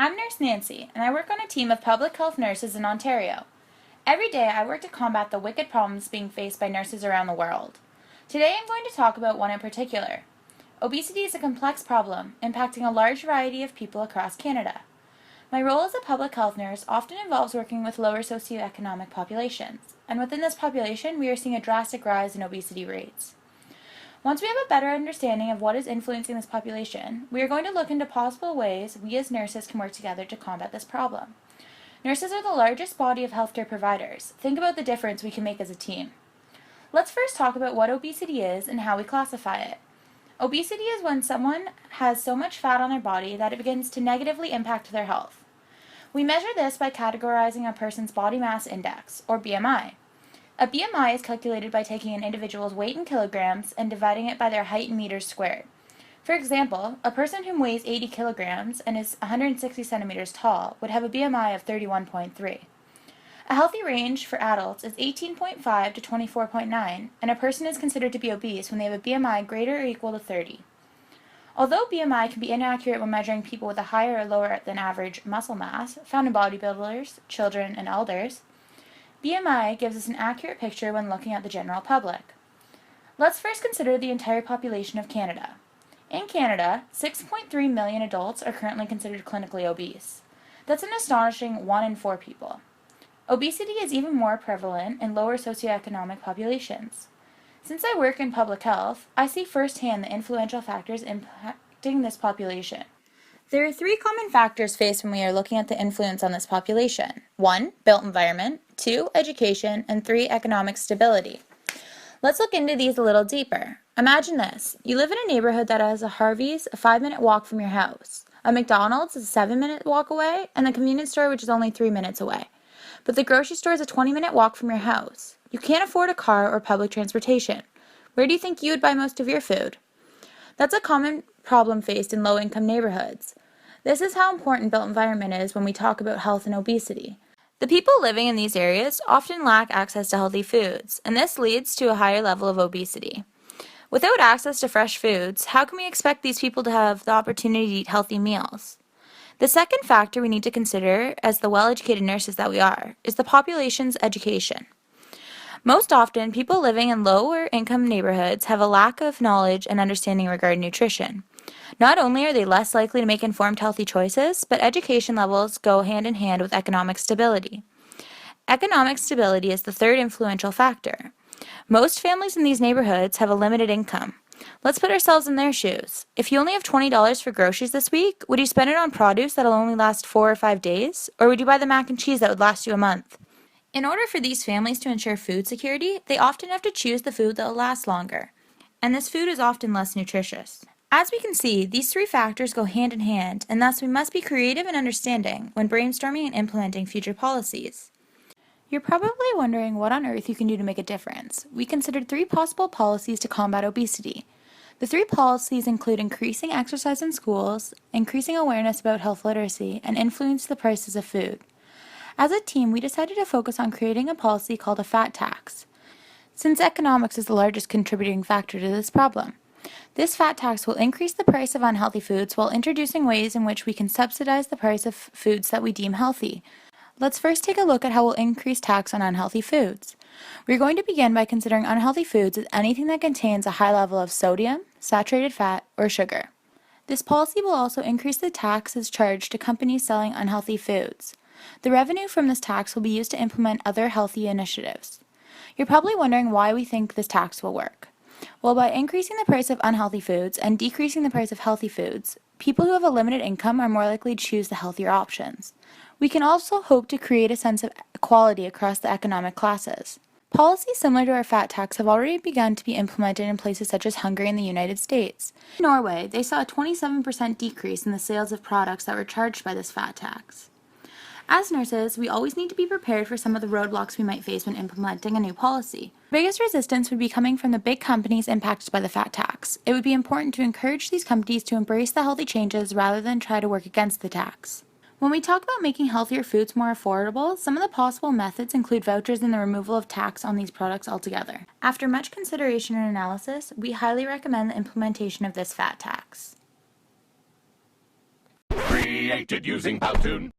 I'm Nurse Nancy, and I work on a team of public health nurses in Ontario. Every day, I work to combat the wicked problems being faced by nurses around the world. Today, I'm going to talk about one in particular. Obesity is a complex problem, impacting a large variety of people across Canada. My role as a public health nurse often involves working with lower socioeconomic populations, and within this population, we are seeing a drastic rise in obesity rates. Once we have a better understanding of what is influencing this population, we are going to look into possible ways we as nurses can work together to combat this problem. Nurses are the largest body of healthcare providers. Think about the difference we can make as a team. Let's first talk about what obesity is and how we classify it. Obesity is when someone has so much fat on their body that it begins to negatively impact their health. We measure this by categorizing a person's body mass index, or BMI. A BMI is calculated by taking an individual's weight in kilograms and dividing it by their height in meters squared. For example, a person who weighs 80 kilograms and is 160 centimeters tall would have a BMI of 31.3. A healthy range for adults is 18.5 to 24.9, and a person is considered to be obese when they have a BMI greater or equal to 30. Although BMI can be inaccurate when measuring people with a higher or lower than average muscle mass, found in bodybuilders, children, and elders, BMI gives us an accurate picture when looking at the general public. Let's first consider the entire population of Canada. In Canada, 6.3 million adults are currently considered clinically obese. That's an astonishing 1 in 4 people. Obesity is even more prevalent in lower socioeconomic populations. Since I work in public health, I see firsthand the influential factors impacting this population. There are 3 common factors faced when we are looking at the influence on this population. 1, built environment, 2, education, and 3, economic stability. Let's look into these a little deeper. Imagine this. You live in a neighborhood that has a Harvey's a 5-minute walk from your house. A McDonald's is a 7-minute walk away, and the convenience store which is only 3 minutes away. But the grocery store is a 20-minute walk from your house. You can't afford a car or public transportation. Where do you think you would buy most of your food? That's a common problem faced in low-income neighborhoods. This is how important built environment is when we talk about health and obesity. The people living in these areas often lack access to healthy foods, and this leads to a higher level of obesity. Without access to fresh foods, how can we expect these people to have the opportunity to eat healthy meals? The second factor we need to consider, as the well-educated nurses that we are, is the population's education. Most often, people living in lower income neighborhoods have a lack of knowledge and understanding regarding nutrition. Not only are they less likely to make informed healthy choices, but education levels go hand in hand with economic stability. Economic stability is the third influential factor. Most families in these neighborhoods have a limited income. Let's put ourselves in their shoes. If you only have $20 for groceries this week, would you spend it on produce that'll only last 4 or 5 days? Or would you buy the mac and cheese that would last you a month? In order for these families to ensure food security, they often have to choose the food that will last longer. And this food is often less nutritious. As we can see, these 3 factors go hand in hand, and thus we must be creative and understanding when brainstorming and implementing future policies. You're probably wondering what on earth you can do to make a difference. We considered 3 possible policies to combat obesity. The 3 policies include increasing exercise in schools, increasing awareness about health literacy, and influence the prices of food. As a team, we decided to focus on creating a policy called a fat tax, since economics is the largest contributing factor to this problem. This fat tax will increase the price of unhealthy foods while introducing ways in which we can subsidize the price of foods that we deem healthy. Let's first take a look at how we'll increase tax on unhealthy foods. We're going to begin by considering unhealthy foods as anything that contains a high level of sodium, saturated fat, or sugar. This policy will also increase the taxes charged to companies selling unhealthy foods. The revenue from this tax will be used to implement other healthy initiatives. You're probably wondering why we think this tax will work. Well, by increasing the price of unhealthy foods and decreasing the price of healthy foods, people who have a limited income are more likely to choose the healthier options. We can also hope to create a sense of equality across the economic classes. Policies similar to our fat tax have already begun to be implemented in places such as Hungary and the United States. In Norway, they saw a 27% decrease in the sales of products that were charged by this fat tax. As nurses, we always need to be prepared for some of the roadblocks we might face when implementing a new policy. The biggest resistance would be coming from the big companies impacted by the fat tax. It would be important to encourage these companies to embrace the healthy changes rather than try to work against the tax. When we talk about making healthier foods more affordable, some of the possible methods include vouchers and the removal of tax on these products altogether. After much consideration and analysis, we highly recommend the implementation of this fat tax. created using Powtoon.